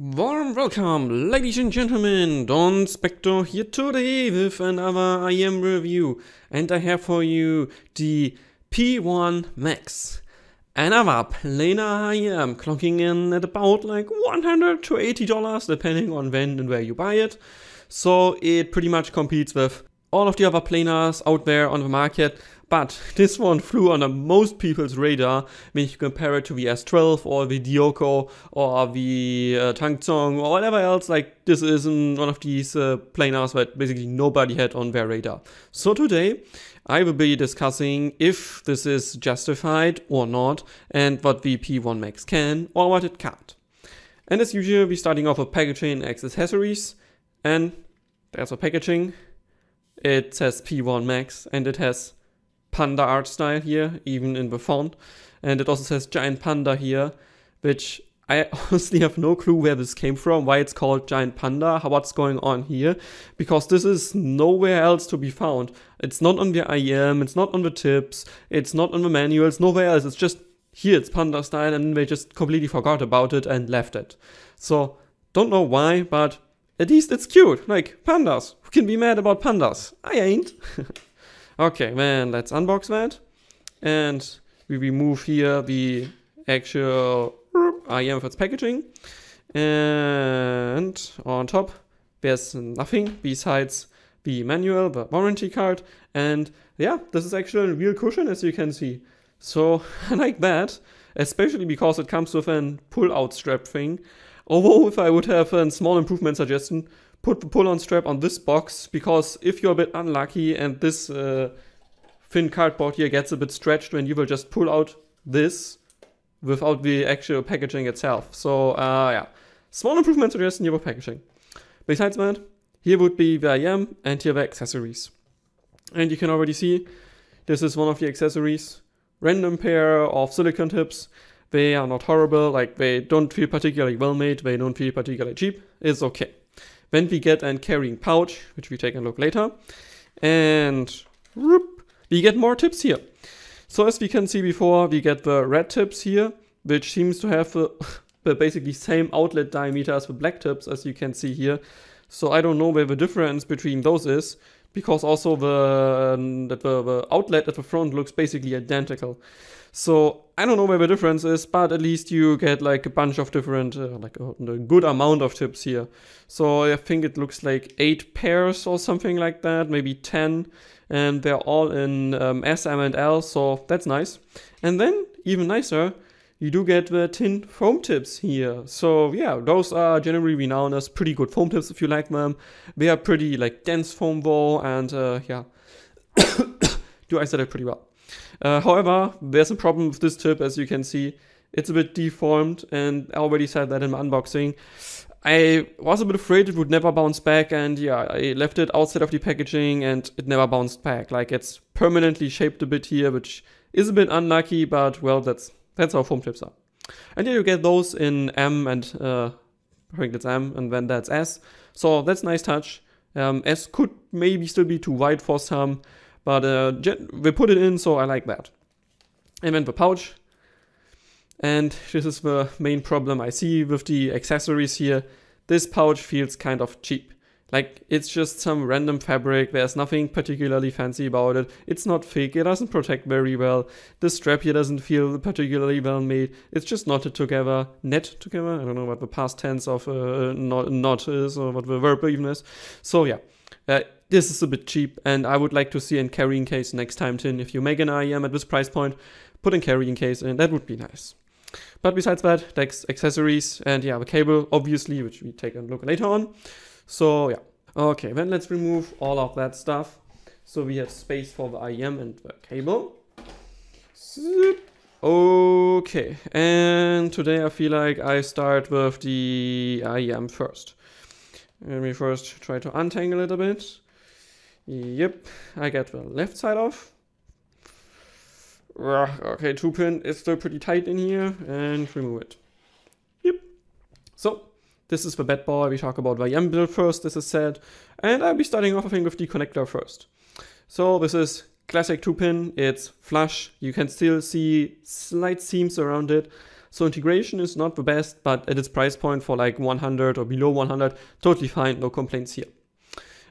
Warm welcome, ladies and gentlemen, Don Spector here today with another IEM review, and I have for you the P1 Max. Another planar IEM, clocking in at about like $100 to $80 depending on when and where you buy it. So it pretty much competes with all of the other planars out there on the market, but this one flew under most people's radar when you compare it to the S12 or the Dioko or the Tangzong or whatever else. Like, this is one of these planars that basically nobody had on their radar. So today I will be discussing if this is justified or not, and what the P1 Max can or what it can't. And as usual, we're starting off with packaging and accessories, and there's a packaging. It says P1 Max and it has panda art style here, even in the font. And it also says Giant Panda here, which I honestly have no clue where this came from, why it's called Giant Panda, what's going on here, because this is nowhere else to be found. It's not on the IEM, it's not on the tips, it's not on the manuals, nowhere else. It's just here, it's panda style, and they just completely forgot about it and left it. So, don't know why, but at least it's cute, like pandas. Who can be mad about pandas? I ain't. Okay, then let's unbox that. And we remove here the actual IEM of its packaging. And on top, there's nothing besides the manual, the warranty card. And yeah, this is actually a real cushion, as you can see. So I like that, especially because it comes with an pull-out strap thing. Although if I would have a small improvement suggestion, put the pull-on strap on this box, because if you're a bit unlucky and this thin cardboard here gets a bit stretched, when you will just pull out this without the actual packaging itself. So yeah, small improvement suggestion here with packaging. Besides that, here would be the IEM and here the accessories. And you can already see, this is one of the accessories. Random pair of silicone tips. They are not horrible, like they don't feel particularly well made, they don't feel particularly cheap, it's okay. Then we get a carrying pouch, which we take a look later, and whoop, we get more tips here. So as we can see before, we get the red tips here, which seems to have the basically same outlet diameter as the black tips, as you can see here. So I don't know where the difference between those is, because also the outlet at the front looks basically identical. So I don't know where the difference is, but at least you get like a bunch of different, like a good amount of tips here. So I think it looks like 8 pairs or something like that, maybe 10. And they're all in S, M, and L, so that's nice. And then, even nicer, you do get the tin foam tips here. So yeah, those are generally renowned as pretty good foam tips if you like them. They are pretty like dense foam though, and yeah, do I said it pretty well. However, there's a problem with this tip, as you can see. It's a bit deformed, and I already said that in my unboxing. I was a bit afraid it would never bounce back, and yeah, I left it outside of the packaging and it never bounced back. Like, it's permanently shaped a bit here, which is a bit unlucky, but well, that's how foam tips are. And here you get those in M and I think that's M, and then that's S. So that's a nice touch. S could maybe still be too wide for some, but we put it in, so I like that. And then the pouch. And this is the main problem I see with the accessories here. This pouch feels kind of cheap. Like, it's just some random fabric, there's nothing particularly fancy about it. It's not thick, it doesn't protect very well. The strap here doesn't feel particularly well made. It's just knotted together, net together. I don't know what the past tense of knot is, or what the verb even is. So yeah, this is a bit cheap, and I would like to see a carrying case next time, Tin. If you make an IEM at this price point, put a carrying case in, that would be nice. But besides that, that's accessories, and yeah, the cable, obviously, which we take a look later on. So yeah, okay, then let's remove all of that stuff. So we have space for the IEM and the cable. Okay, and today I feel like I start with the IEM first. Let me first try to untangle it a bit. Yep, I get the left side off. Okay, 2-pin is still pretty tight in here, and remove it. Yep. So, this is the bad boy. We talk about the IEM build first, this is said. And I'll be starting off, I think, with the connector first. So, this is classic 2-pin. It's flush. You can still see slight seams around it. So integration is not the best, but at its price point for like 100 or below 100, totally fine, no complaints here.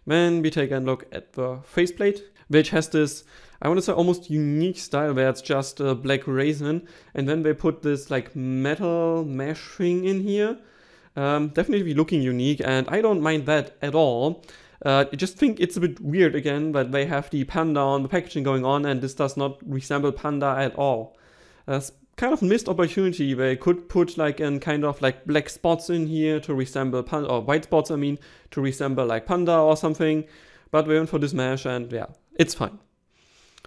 Then we take a look at the faceplate, which has this, I want to say, almost unique style where it's just a black resin, and then they put this like metal mesh thing in here. Definitely looking unique, and I don't mind that at all. I just think it's a bit weird again that they have the panda on the packaging going on, and this does not resemble panda at all. Kind of missed opportunity. They could put like in kind of like black spots in here to resemble panda, or white spots, I mean, to resemble like panda or something. But we went for this mesh, and yeah, it's fine.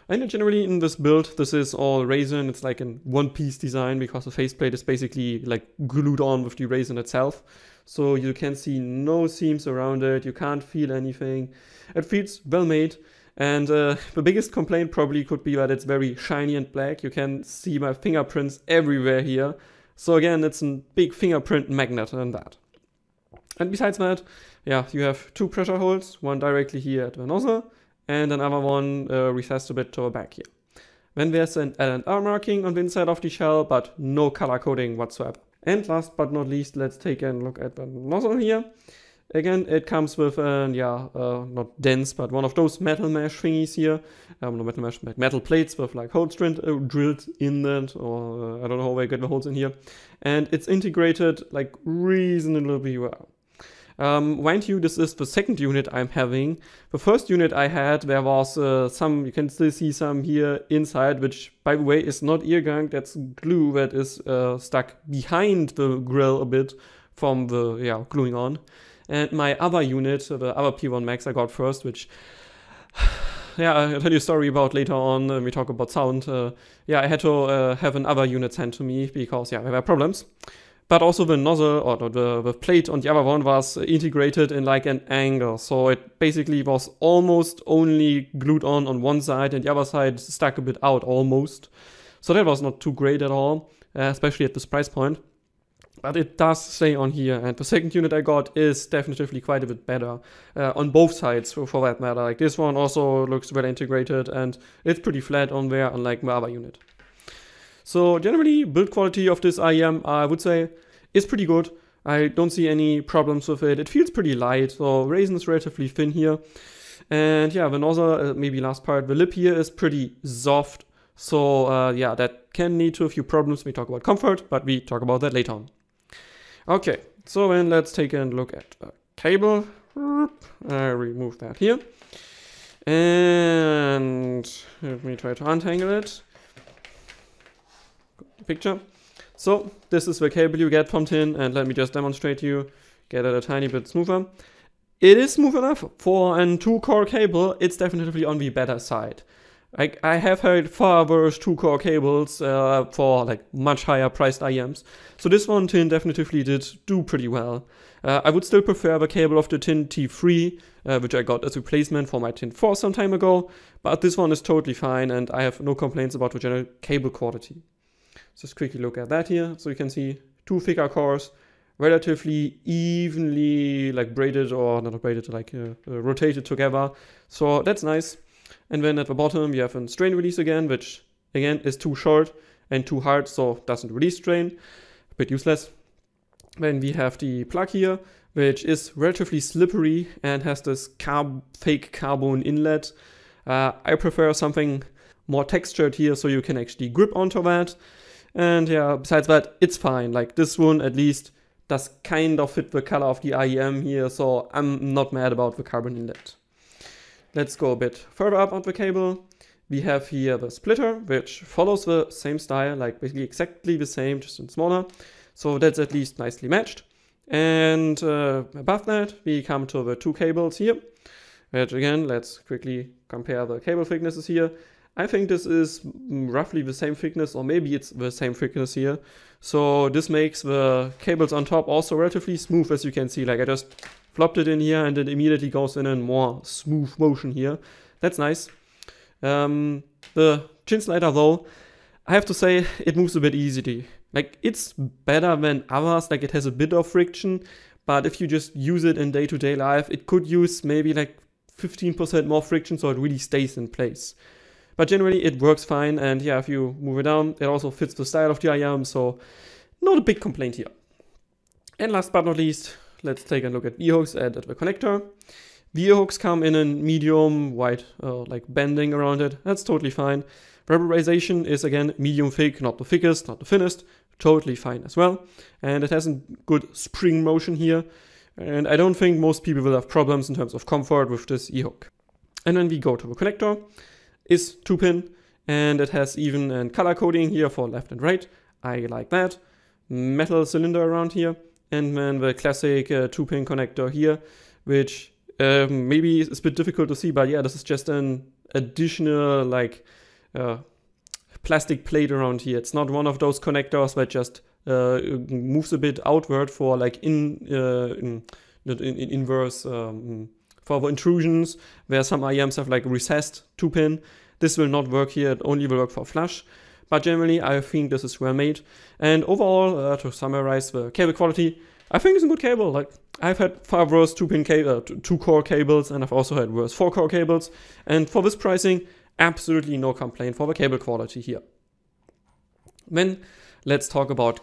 And generally in this build, this is all resin. It's like in one-piece design because the faceplate is basically like glued on with the resin itself. So you can see no seams around it. You can't feel anything. It feels well made. And the biggest complaint probably could be that it's very shiny and black. You can see my fingerprints everywhere here. So again, it's a big fingerprint magnet and that. And besides that, yeah, you have two pressure holes, one directly here at the nozzle, and another one recessed a bit to the back here. Then there's an L&R marking on the inside of the shell, but no color coding whatsoever. And last but not least, let's take a look at the nozzle here. Again, it comes with not dense, but one of those metal mesh thingies here. No metal mesh, metal plates with like holes drilled in it, or I don't know how they get the holes in here. And it's integrated like reasonably well. Mind you, this is the second unit I'm having. The first unit I had, there was some, you can still see some here inside, which by the way is not ear gunk, that's glue that is stuck behind the grill a bit from the gluing on. And my other unit, the other P1 Max I got first, which I'll tell you a story about later on when we talk about sound. I had to have another unit sent to me because there were problems. But also the nozzle, or the plate on the other one, was integrated in like an angle. So it basically was almost only glued on one side, and the other side stuck a bit out almost. So that was not too great at all, especially at this price point. But it does stay on here, and the second unit I got is definitively quite a bit better on both sides for that matter. Like this one also looks well integrated, and it's pretty flat on there, unlike my other unit. So generally, build quality of this IEM, I would say, is pretty good. I don't see any problems with it. It feels pretty light, so resin is relatively thin here. And yeah, the nozzle, maybe last part, the lip here is pretty soft. So that can lead to a few problems. We talk about comfort, but we talk about that later on. Okay, so then let's take a look at the cable. I remove that here. And let me try to untangle it. Picture. So this is the cable you get from Tin, and let me just demonstrate to you, get it a tiny bit smoother. It is smooth enough for a 2-core cable. It's definitely on the better side. I have heard far worse 2-core cables for like much higher priced IEMs. So this one Tin definitely did do pretty well. I would still prefer the cable of the Tin T3, which I got as replacement for my Tin 4 some time ago, but this one is totally fine, and I have no complaints about the general cable quality. Just quickly look at that here. So you can see 2 thicker cores, relatively evenly like braided, or not braided, like rotated together. So that's nice. And then at the bottom you have a strain release again, which again is too short and too hard, so doesn't release strain. A bit useless. Then we have the plug here, which is relatively slippery and has this fake carbon inlet. I prefer something more textured here so you can actually grip onto that. And yeah, besides that, it's fine. Like this one at least does kind of fit the color of the IEM here, so I'm not mad about the carbon inlet. Let's go a bit further up on the cable. We have here the splitter, which follows the same style, like basically exactly the same, just in smaller. So that's at least nicely matched. And above that, we come to the 2 cables here. Which again, let's quickly compare the cable thicknesses here. I think this is roughly the same thickness, or maybe it's the same thickness here. So this makes the cables on top also relatively smooth, as you can see. Like I just flopped it in here and it immediately goes in a more smooth motion here. That's nice. The chin slider though, I have to say it moves a bit easily. Like it's better than others, like it has a bit of friction, but if you just use it in day-to-day life, it could use maybe like 15% more friction, so it really stays in place. But generally it works fine, and yeah, if you move it down, it also fits the style of the IEM, so Not a big complaint here. And last but not least, let's take a look at V-hooks and at the connector. V-hooks come in a medium wide, like bending around it. That's totally fine. Rubberization is again medium thick, not the thickest, not the thinnest. Totally fine as well. And it has a good spring motion here. And I don't think most people will have problems in terms of comfort with this E-hook. And then we go to the connector. Is 2-pin, and it has even a color coding here for left and right. I like that. Metal cylinder around here. And then the classic 2-pin connector here, which maybe is a bit difficult to see, but yeah, this is just an additional like plastic plate around here. It's not one of those connectors that just moves a bit outward for like inverse for the intrusions, where some IEMs have like recessed 2-pin. This will not work here. It only will work for flush. But generally, I think this is well made. And overall, to summarize the cable quality, I think it's a good cable. Like, I've had far worse 2-pin cable, 2-core cables, and I've also had worse 4-core cables. And for this pricing, absolutely no complaint for the cable quality here. Then let's talk about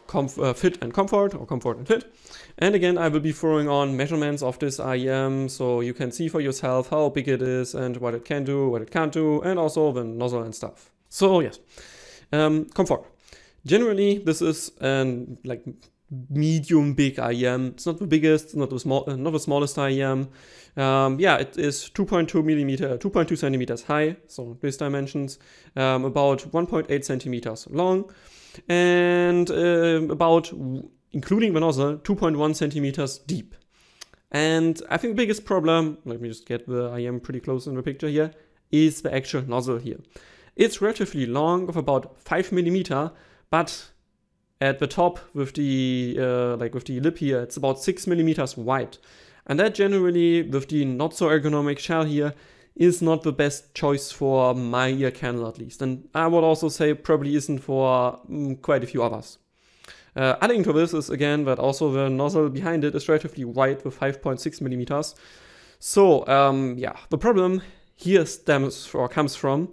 fit and comfort, or comfort and fit. And again, I will be throwing on measurements of this IEM, so you can see for yourself how big it is and what it can do, what it can't do, and also the nozzle and stuff. So yes, comfort. Generally, this is an like medium big IEM. It's not the biggest, not the smallest IEM. Yeah, it is 2.2 centimeters high, so these dimensions, about 1.8 centimeters long, and about, including the nozzle, 2.1 centimeters deep. And I think the biggest problem, let me just get the IEM pretty close in the picture here, is the actual nozzle here. It's relatively long, of about 5 millimeter, but at the top with the lip here, it's about 6 millimeters wide. And that generally, with the not so ergonomic shell here, is not the best choice for my ear canal at least. And I would also say probably isn't for quite a few others. Adding to this is again that also the nozzle behind it is relatively wide with 5.6 millimeters. So yeah, the problem here comes from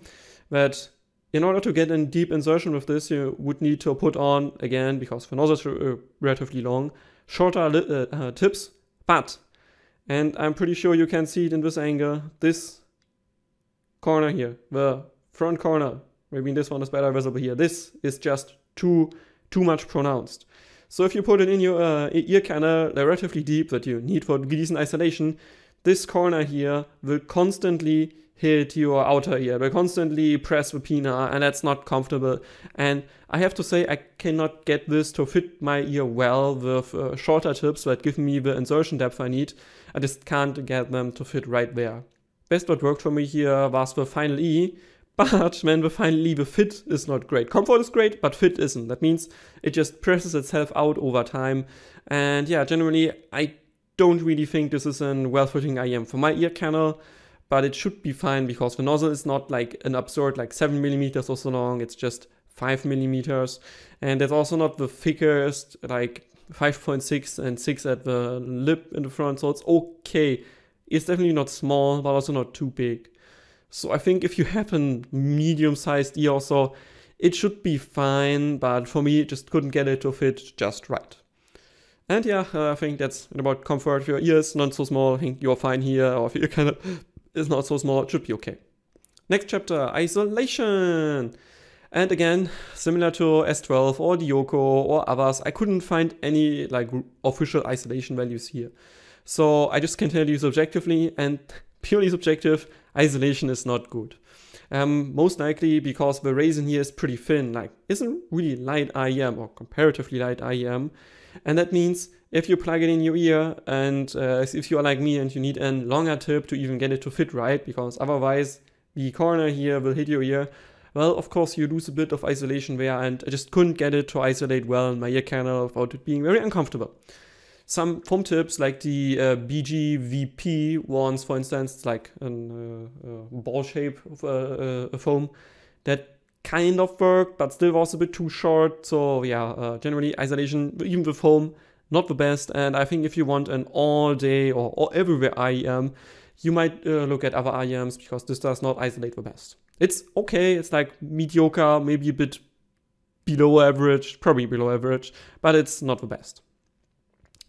that in order to get a deep insertion with this, you would need to put on, again, because the nozzle is relatively long, shorter tips, but, and I'm pretty sure you can see it in this angle, this corner here, the front corner, maybe this one is better visible here, this is just too much pronounced. So if you put it in your ear canal relatively deep that you need for decent isolation, this corner here will constantly hit your outer ear, will constantly press the pinna, and that's not comfortable. And I have to say, I cannot get this to fit my ear well with shorter tips that give me the insertion depth I need. I just can't get them to fit right there. Best what worked for me here was the Final E, but when the Final E, the fit is not great. Comfort is great, but fit isn't. That means it just presses itself out over time. And yeah, generally, I don't really think this is a well-fitting IEM for my ear canal. But it should be fine because the nozzle is not like an absurd like 7 millimeters or so long, it's just 5 millimeters. And it's also not the thickest, like 5.6 and 6 at the lip in the front, so it's okay. It's definitely not small, but also not too big. So I think if you have a medium-sized ear or so, it should be fine, but for me, it just couldn't get it to fit just right. And yeah, I think that's about comfort. If your ear is not so small, I think you're fine here, or if your canal is not so small, it should be okay. Next chapter, isolation. And again, similar to S12 or Dioko or others, I couldn't find any like official isolation values here. So I just can tell you subjectively, and purely subjective, isolation is not good. Most likely because the resin here is pretty thin, like it's a really light IEM or comparatively light IEM. And that means if you plug it in your ear and if you are like me and you need a longer tip to even get it to fit right, because otherwise the corner here will hit your ear, well, of course you lose a bit of isolation there, and I just couldn't get it to isolate well in my ear canal without it being very uncomfortable. Some foam tips like the BGVP ones, for instance, it's like a ball shape of a foam that kind of worked, but still was a bit too short. So yeah, generally isolation, even with foam, not the best. And I think if you want an all day or everywhere IEM, you might look at other IEMs because this does not isolate the best. It's okay, it's like mediocre, maybe a bit below average, probably below average, but it's not the best.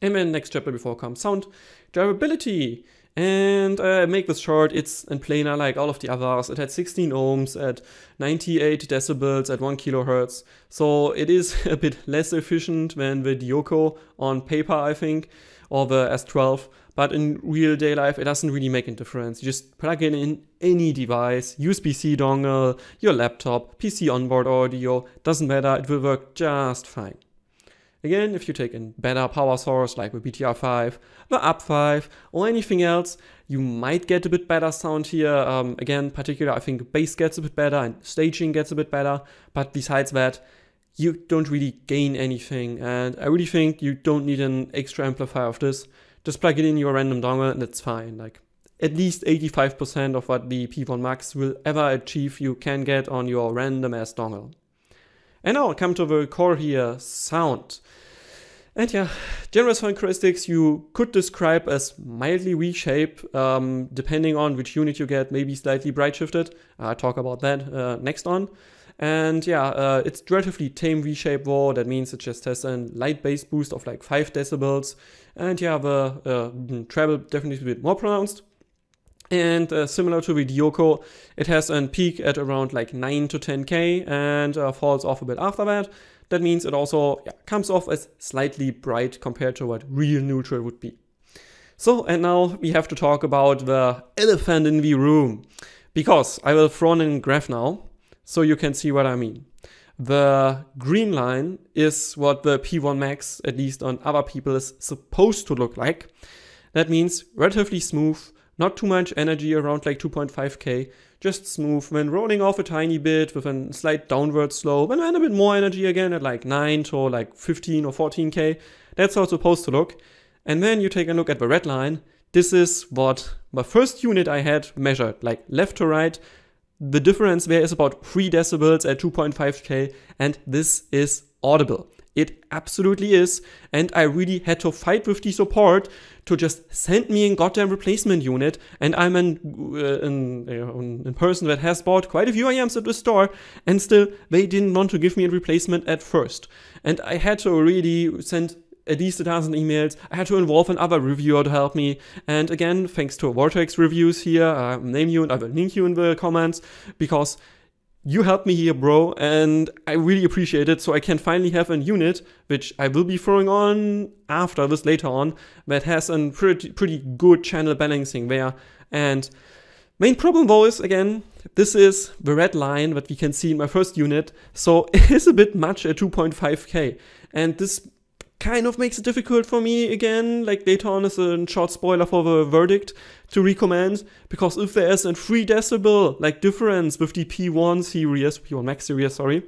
And then next chapter before comes sound drivability. And make this short, it's in planar like all of the others. It had 16 ohms at 98 decibels at 1 kilohertz. So it is a bit less efficient than the Dioko on paper, I think, or the S12. But in real day life, it doesn't really make a difference. You just plug it in any device, USB-C dongle, your laptop, PC onboard audio, doesn't matter, it will work just fine. Again, if you take a better power source like the BTR5, the UP5, or anything else, you might get a bit better sound here. Again, particularly I think bass gets a bit better and staging gets a bit better. But besides that, you don't really gain anything. And I really think you don't need an extra amplifier of this. Just plug it in your random dongle and it's fine. Like at least 85% of what the P1 Max will ever achieve you can get on your random ass dongle. And now come to the core here, sound. And yeah, general sound characteristics you could describe as mildly V-shape, depending on which unit you get, maybe slightly bright shifted. I'll talk about that next on. And yeah, it's relatively tame V-shape though. That means it just has a light bass boost of like 5 decibels. And yeah, the treble definitely a bit more pronounced. And similar to the Dioko, it has a peak at around like 9 to 10K and falls off a bit after that. That means it also comes off as slightly bright compared to what real neutral would be. So, and now we have to talk about the elephant in the room. Because I will throw in a graph now, so you can see what I mean. The green line is what the P1 Max, at least on other people, is supposed to look like. That means relatively smooth, not too much energy, around like 2.5K, just smooth, when rolling off a tiny bit with a slight downward slope, and then a bit more energy again at like 9 to like 15 or 14K. That's how it's supposed to look. And then you take a look at the red line. This is what my first unit I had measured, like left to right. The difference there is about 3 decibels at 2.5K, and this is audible. It absolutely is, and I really had to fight with the support to just send me a goddamn replacement unit, and I'm a person that has bought quite a few IEMs at the store, and still they didn't want to give me a replacement at first. And I had to really send at least 1,000 emails. I had to involve another reviewer to help me. And again, thanks to Vortex reviews here, I'll name you and I will link you in the comments, because you helped me here, bro, and I really appreciate it. So I can finally have a unit, which I will be throwing on after this later on, that has a pretty good channel balancing there. And main problem though is, again, this is the red line that we can see in my first unit. So it is a bit much at 2.5K. And this kind of makes it difficult for me again, like later on as a short spoiler for the verdict, to recommend, because if there is a 3 decibel like difference with the P1 Max series, sorry,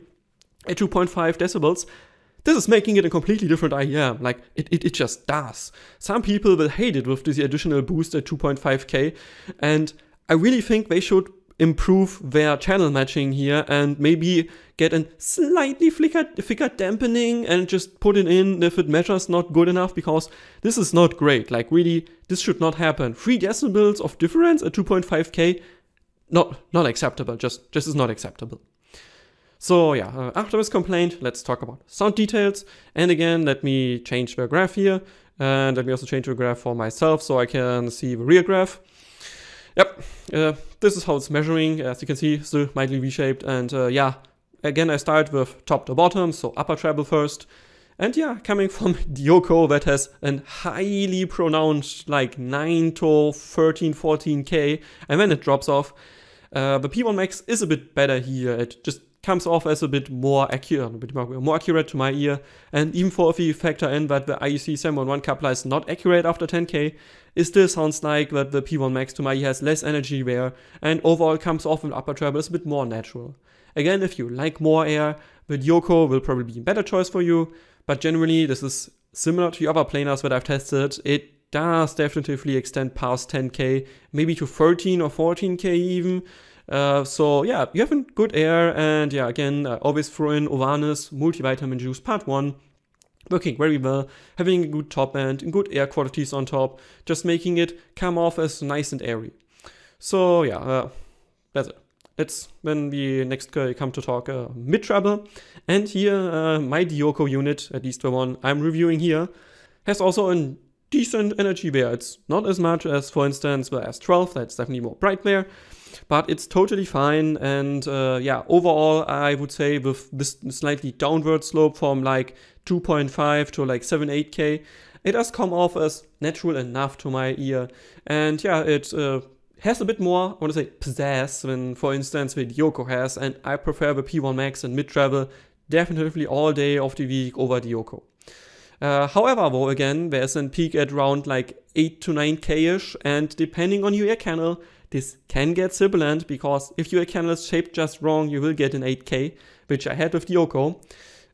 at 2.5 decibels, this is making it a completely different IEM, like it just does. Some people will hate it with this additional boost at 2.5K, and I really think they should improve their channel matching here and maybe get a slightly thicker dampening and just put it in if it measures not good enough, because this is not great. Like really, this should not happen. 3 decibels of difference at 2.5K, not acceptable, just is not acceptable. So yeah, after this complaint, let's talk about sound details. And again, let me change the graph here, and let me also change the graph for myself so I can see the real graph. Yep, this is how it's measuring. As you can see, still mildly V-shaped. And yeah, again, I start with top to bottom, so upper treble first. And yeah, coming from Dioko, that has a highly pronounced like 9 to 13, 14K, and then it drops off. The P1 Max is a bit better here. It just comes off as a bit more accurate to my ear. And even if you factor in that the IEC 711 coupler is not accurate after 10K, it still sounds like that the P1 Max to my ear has less energy there, and overall comes off in upper treble is a bit more natural. Again, if you like more air, the Dioko will probably be a better choice for you, but generally this is similar to the other planars that I've tested. It does definitively extend past 10K, maybe to 13 or 14K even. So yeah, you have a good air, and yeah, again, I always throw in Ovanis multivitamin juice part 1. Working very well, having a good top end and good air qualities on top, just making it come off as nice and airy. So yeah, that's it. It's when we next come to talk mid-treble. And here my Dioko unit, at least the one I'm reviewing here, has also a decent energy there. It's not as much as, for instance, the S12, that's definitely more bright there, but it's totally fine. And yeah, overall, I would say with this slightly downward slope from like 2.5 to like 7-8K, it does come off as natural enough to my ear. And yeah, it has a bit more, I want to say, pizzazz than, for instance, the Dioko has, and I prefer the P1 Max and mid-treble definitively all day of the week over Dioko. However, though, again, there's a peak at around like 8 to 9K-ish, and depending on your ear canal, this can get sibilant, because if your ear canal is shaped just wrong, you will get an 8K, which I had with Dioko.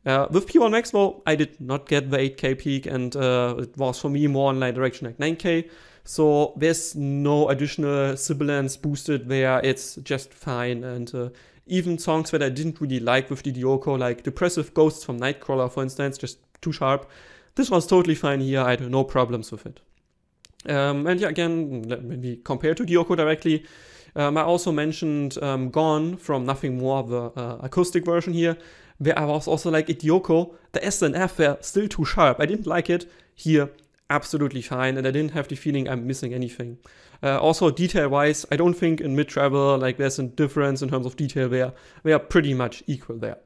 With P1 Max, though, I did not get the 8K peak, and it was for me more in like direction like 9K. So there's no additional sibilance boosted there, it's just fine. And even songs that I didn't really like with the Dioko, like Depressive Ghosts from Nightcrawler, for instance, just too sharp, this was totally fine here, I had no problems with it. And yeah, again, when we compare to Dioko directly, I also mentioned Gone from Nothing More, the acoustic version here, where I was also like, at Dioko, the S and F were still too sharp, I didn't like it. Here, absolutely fine, and I didn't have the feeling I'm missing anything. Also, detail-wise, I don't think in mid-treble, like, there's a difference in terms of detail there. We are pretty much equal there.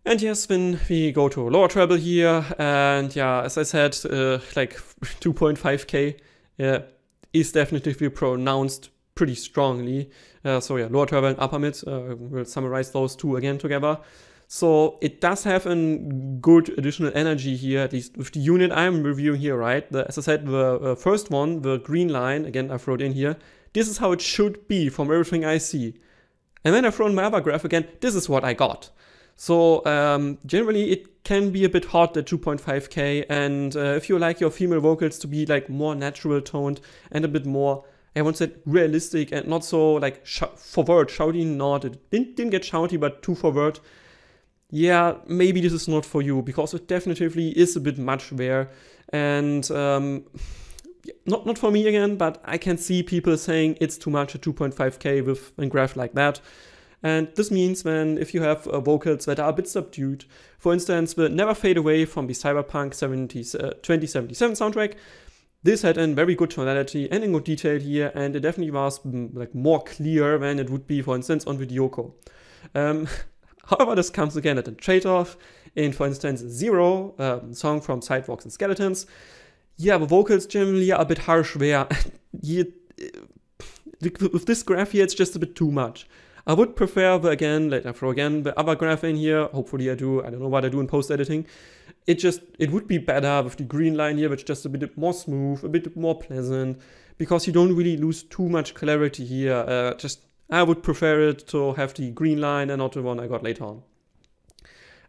And yes, when we go to lower treble here, and yeah, as I said, like 2.5K is definitely pronounced pretty strongly. So yeah, lower treble and upper mid, we'll summarize those two again together. So it does have a good additional energy here, at least with the unit I'm reviewing here, right? As I said, the first one, the green line, again, I wrote in here, this is how it should be from everything I see. And then I throw in my other graph again, this is what I got. So generally it can be a bit hot at 2.5K, and if you like your female vocals to be like more natural toned and a bit more, I want to say realistic and not so like forward, shouty, not, it didn't get shouty, but too forward. Yeah, maybe this is not for you, because it definitely is a bit much there. And not for me again, but I can see people saying it's too much at 2.5K with a graph like that. And this means if you have vocals that are a bit subdued, for instance, the Never Fade Away from the Cyberpunk 2077 soundtrack, this had a very good tonality and a good detail here, and it definitely was like more clear than it would be, for instance, on the Dioko. However, this comes again at a trade-off. In, for instance, Zero, song from Sidewalks and Skeletons, yeah, the vocals generally are a bit harsh there. With this graph here, it's just a bit too much. I would prefer the other graph in here. Hopefully I do. I don't know what I do in post-editing. It would be better with the green line here, which is just a bit more smooth, a bit more pleasant, because you don't really lose too much clarity here. I would prefer it to have the green line and not the one I got later on.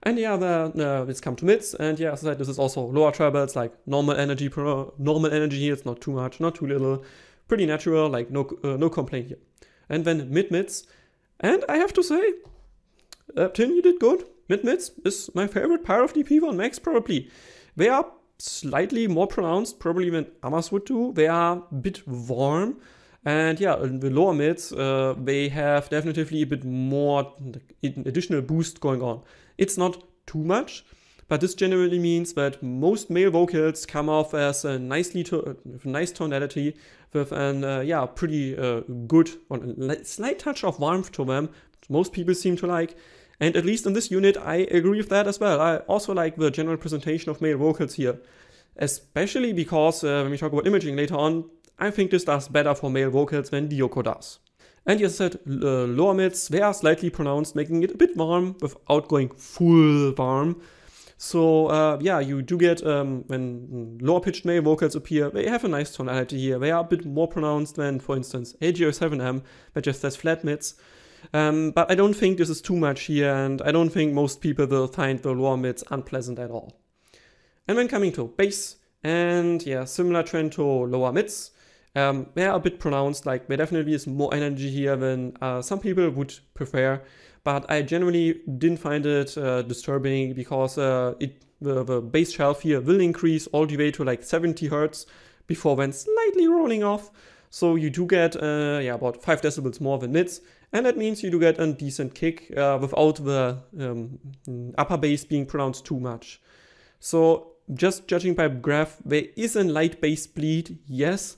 And the other, let's come to mids, and yeah, as I said, this is also lower treble. It's like normal energy here. It's not too much, not too little, pretty natural, like no complaint here. And then mid-mids, and I have to say, Tin, you did good. Mid-mids is my favorite part of the P1 Max, probably. They are slightly more pronounced, probably than others would do. They are a bit warm. And yeah, in the lower mids, they have definitely a bit more additional boost going on. It's not too much, but this generally means that most male vocals come off as a nice tonality with an pretty good, a slight touch of warmth to them. Most people seem to like. And at least in this unit, I agree with that as well. I also like the general presentation of male vocals here, especially because when we talk about imaging later on, I think this does better for male vocals than Dioko does. And as I said, lower mids, they are slightly pronounced, making it a bit warm without going full warm. So yeah, you do get, when lower pitched male vocals appear, they have a nice tonality here. They are a bit more pronounced than, for instance, AGO7M, that just has flat mids. But I don't think this is too much here, and I don't think most people will find the lower mids unpleasant at all. And then coming to bass, and yeah, similar trend to lower mids. They are a bit pronounced, like there definitely is more energy here than some people would prefer, but I generally didn't find it disturbing, because the bass shelf here will increase all the way to like 70 Hz before then slightly rolling off. So you do get about 5 decibels more than mids, And that means you do get a decent kick without the upper bass being pronounced too much. So just judging by graph, there is a light bass bleed, yes,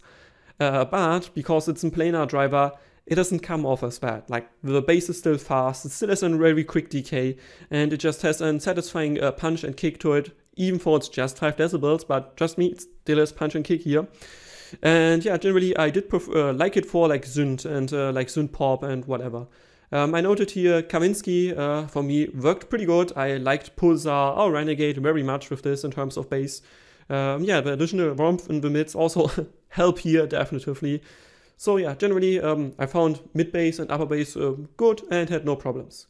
but because it's a planar driver, it doesn't come off as bad. Like the bass is still fast, it still has a very quick decay, and it just has a satisfying punch and kick to it, even though it's just 5 decibels, but trust me, it still has punch and kick here. And yeah, generally I did like it for like synth and like synth pop and whatever. I noted here Kavinsky for me worked pretty good. I liked Pulsar or Renegade very much with this in terms of bass. Yeah, the additional warmth in the mids also help here definitively. So yeah, generally I found mid bass and upper bass good and had no problems.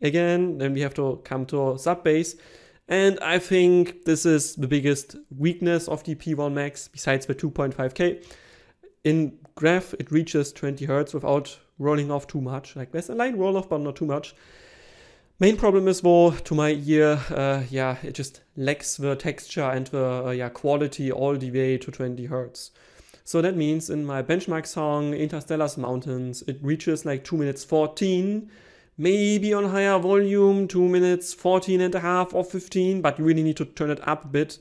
Again, then we have to come to sub bass. And I think this is the biggest weakness of the P1 Max, besides the 2.5K. In graph, it reaches 20 Hz without rolling off too much. Like there's a light roll off, but not too much. Main problem is though, to my ear, yeah, it just lacks the texture and the quality all the way to 20 Hz. So that means in my benchmark song, Interstellar's Mountains, it reaches like 2 minutes 14. Maybe on higher volume, 2 minutes 14 and a half or 15, but you really need to turn it up a bit.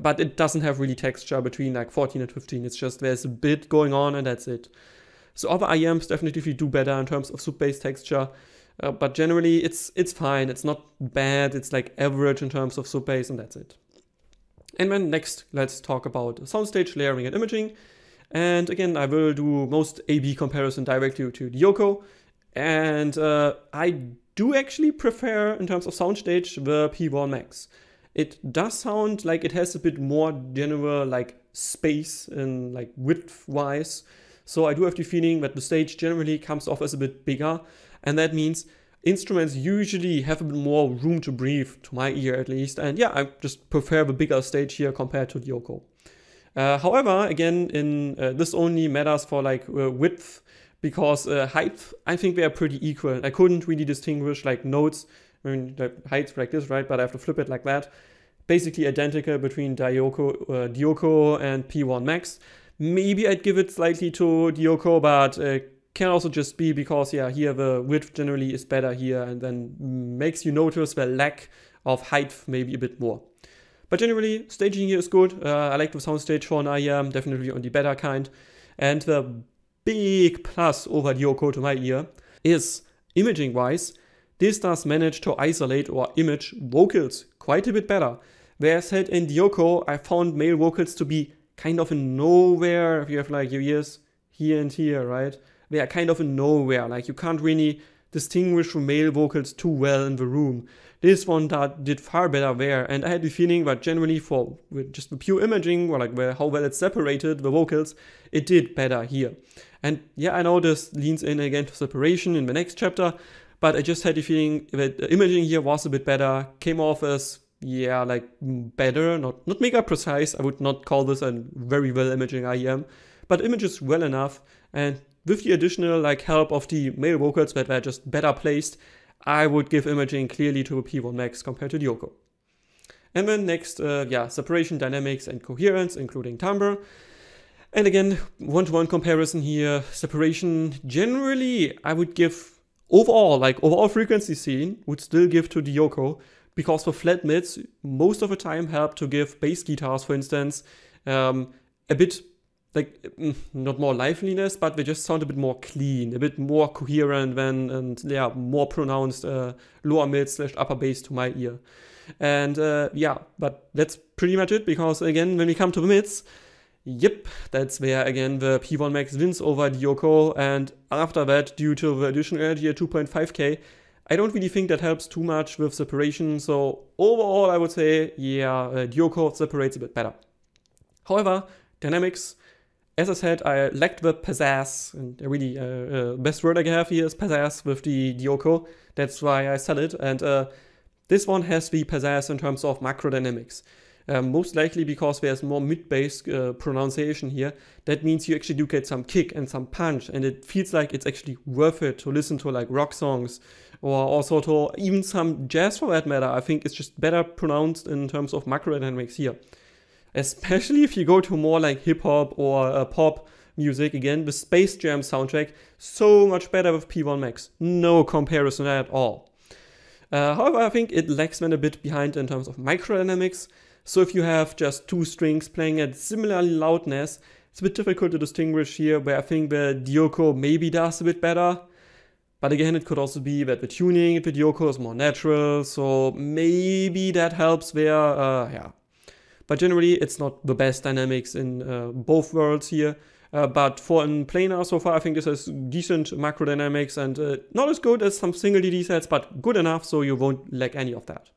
But it doesn't have really texture between like 14 and 15. It's just there's a bit going on and that's it. So other IEMs definitely do better in terms of sub-bass texture. But generally it's fine. It's not bad. It's like average in terms of sub-bass and that's it. And then next, let's talk about soundstage layering and imaging. And again, I will do most A/B comparison directly to the Yoko. And I do actually prefer, in terms of soundstage, the P1 Max. It does sound like it has a bit more general like space and like width wise. So I do have the feeling that the stage generally comes off as a bit bigger. And that means instruments usually have a bit more room to breathe, to my ear at least. And yeah, I just prefer the bigger stage here compared to the Yoko. However, again, this only matters for like width. Because height, I think they are pretty equal. I couldn't really distinguish like notes, I mean the heights like this, right? But I have to flip it like that. Basically identical between the Yoko and P1 Max. Maybe I'd give it slightly to the Yoko, but can also just be because yeah, here the width generally is better here and then makes you notice the lack of height maybe a bit more. But generally, staging here is good. I like the soundstage for an IEM, definitely on the better kind. And the big plus over the Yoko to my ear is imaging wise, this does manage to isolate or image vocals quite a bit better. Whereas said in the Yoko, I found male vocals to be kind of in nowhere. If you have like your ears here and here, right? They are kind of in nowhere. Like you can't really distinguish from male vocals too well in the room. This one did far better there, and I had the feeling that generally for just the pure imaging, or like how well it's separated, the vocals, it did better here. And yeah, I know this leans in again to separation in the next chapter, but I just had the feeling that the imaging here was a bit better, came off as, yeah, like better, not mega precise. I would not call this a very well imaging IEM, but images well enough, and with the additional like help of the male vocals that were just better placed, I would give imaging clearly to a P1 Max compared to the Yoko. And then next, yeah, separation, dynamics, and coherence, including timbre. And again, one-to-one comparison here. Separation, generally, I would give overall frequency scene, would still give to the Yoko, because for flat mids, most of the time help to give bass guitars, for instance, a bit like not more liveliness, but they just sound a bit more clean, a bit more coherent and yeah, more pronounced lower mid / upper bass to my ear. And yeah, but that's pretty much it, because again, when we come to the mids, yep, that's where again the P1 Max wins over the Yoko, and after that, due to the additional energy at 2.5K, I don't really think that helps too much with separation. So overall, I would say, yeah, the Yoko separates a bit better. However, dynamics, as I said, I lacked the pizzazz, and really best word I can have here is pizzazz with the Yoko. That's why I sell it, and this one has the pizzazz in terms of macro dynamics. Most likely because there's more mid-bass pronunciation here. That means you actually do get some kick and some punch, and it feels like it's actually worth it to listen to like rock songs, or also to even some jazz for that matter. I think it's just better pronounced in terms of macro dynamics here. Especially if you go to more like hip-hop or pop, music. Again, the Space Jam soundtrack, so much better with P1 Max. No comparison at all. However, I think it lags then a bit behind in terms of microdynamics. So if you have just two strings playing at similar loudness, it's a bit difficult to distinguish here, where I think the Dioko maybe does a bit better. But again, it could also be that the tuning of the Dioko is more natural, so maybe that helps there, yeah. But generally, it's not the best dynamics in both worlds here. But for in planar so far, I think this has decent macro dynamics and not as good as some single DD sets, but good enough so you won't lack any of that.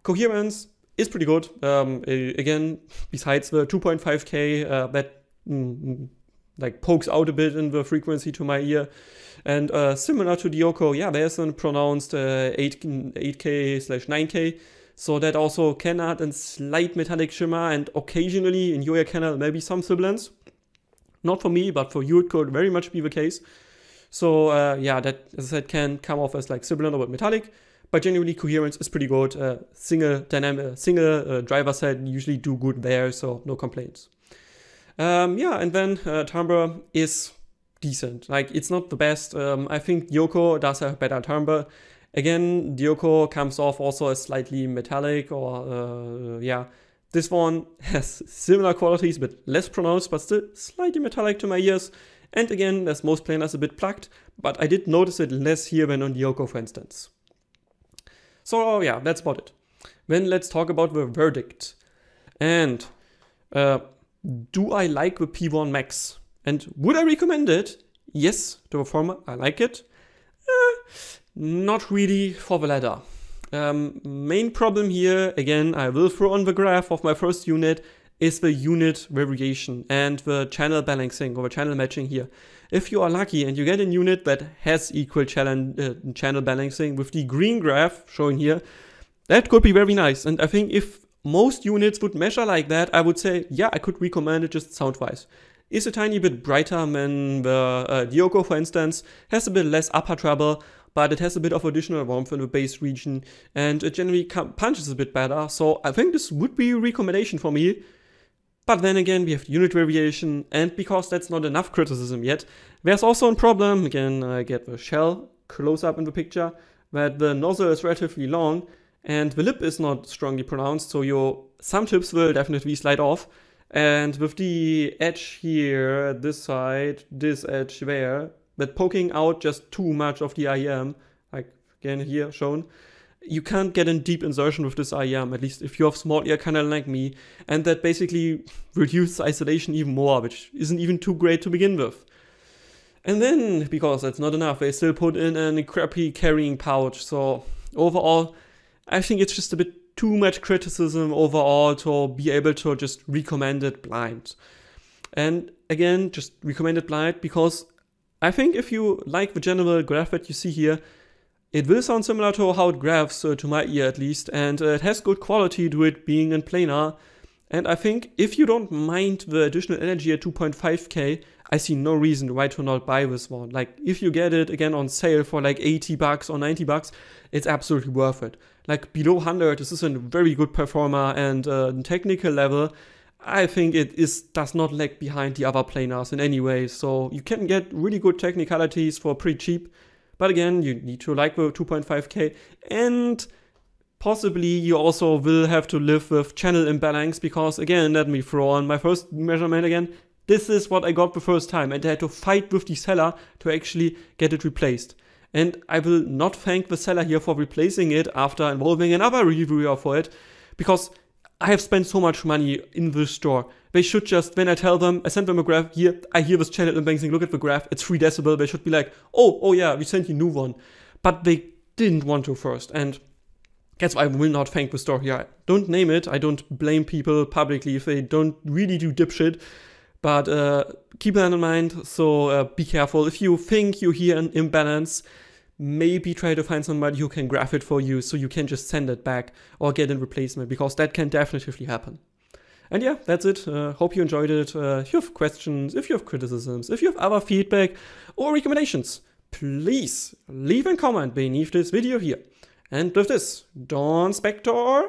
Coherence is pretty good. Again, besides the 2.5K that like pokes out a bit in the frequency to my ear. And similar to Dioko, yeah, there's a pronounced 8K/9K. So that also can add a slight metallic shimmer and occasionally in your ear canal maybe some sibilance. Not for me, but for you it could very much be the case. So yeah, that, as I said, can come off as like sibilant or metallic, but generally Coherence is pretty good. Single driver set usually do good there, so no complaints. Yeah, and then timbre is decent. Like, it's not the best. I think Dioko does have better timbre. Again, Dioko comes off also as slightly metallic, or yeah. This one has similar qualities, but less pronounced, but still slightly metallic to my ears. And again, as most planars, a bit plucked, but I did notice it less here than on Dioko, for instance. So yeah, that's about it. Then let's talk about the verdict. And do I like the P1 Max? And would I recommend it? Yes, to the former, I like it. Not really for the latter. Main problem here, again, I will throw on the graph of my first unit, is the unit variation and the channel balancing or the channel matching here. If you are lucky and you get a unit that has equal channel balancing with the green graph shown here, that could be very nice. And I think if most units would measure like that, I would say, yeah, I could recommend it just sound-wise. It's a tiny bit brighter than the Dioko, for instance, has a bit less upper treble, but it has a bit of additional warmth in the bass region, and it generally punches a bit better, so I think this would be a recommendation for me. But then again, we have unit variation, and because that's not enough criticism yet, there's also a problem. Again, I get the shell close up in the picture, that the nozzle is relatively long, and the lip is not strongly pronounced, so some tips will definitely slide off. And with the edge here, this side, this edge there, but poking out just too much of the IEM, like again here shown, you can't get a deep insertion with this IEM, at least if you have small ear canal like me, and that basically reduces isolation even more, which isn't even too great to begin with. And then, because that's not enough, they still put in a crappy carrying pouch, so overall, I think it's just a bit too much criticism overall to be able to just recommend it blind. And again, just recommend it blind because I think if you like the general graph that you see here, it will sound similar to how it graphs, to my ear at least, and it has good quality to it being in planar. And I think if you don't mind the additional energy at 2.5K, I see no reason why to not buy this one. Like, if you get it again on sale for like 80 bucks or 90 bucks, it's absolutely worth it. Like, below 100, this is a very good performer, and technical level, I think it does not lag behind the other planars in any way. So you can get really good technicalities for pretty cheap. But again, you need to like the 2.5K, and possibly you also will have to live with channel imbalance, because again, let me throw on my first measurement again. This is what I got the first time, and I had to fight with the seller to actually get it replaced. And I will not thank the seller here for replacing it after involving another reviewer for it, because I have spent so much money in this store. They should just, when I tell them, I send them a graph, here, I hear this channel imbalancing, look at the graph, it's 3 decibel, they should be like, oh yeah, we sent you a new one. But they didn't want to first, and that's why I will not thank the store here. I don't name it, I don't blame people publicly if they don't really do dipshit, but keep that in mind, so be careful. If you think you hear an imbalance, maybe try to find somebody who can graph it for you so you can just send it back or get a replacement, because that can definitely happen. And yeah, that's it. Hope you enjoyed it. If you have questions, if you have criticisms, if you have other feedback or recommendations, please leave a comment beneath this video here. And with this, Dawn Spector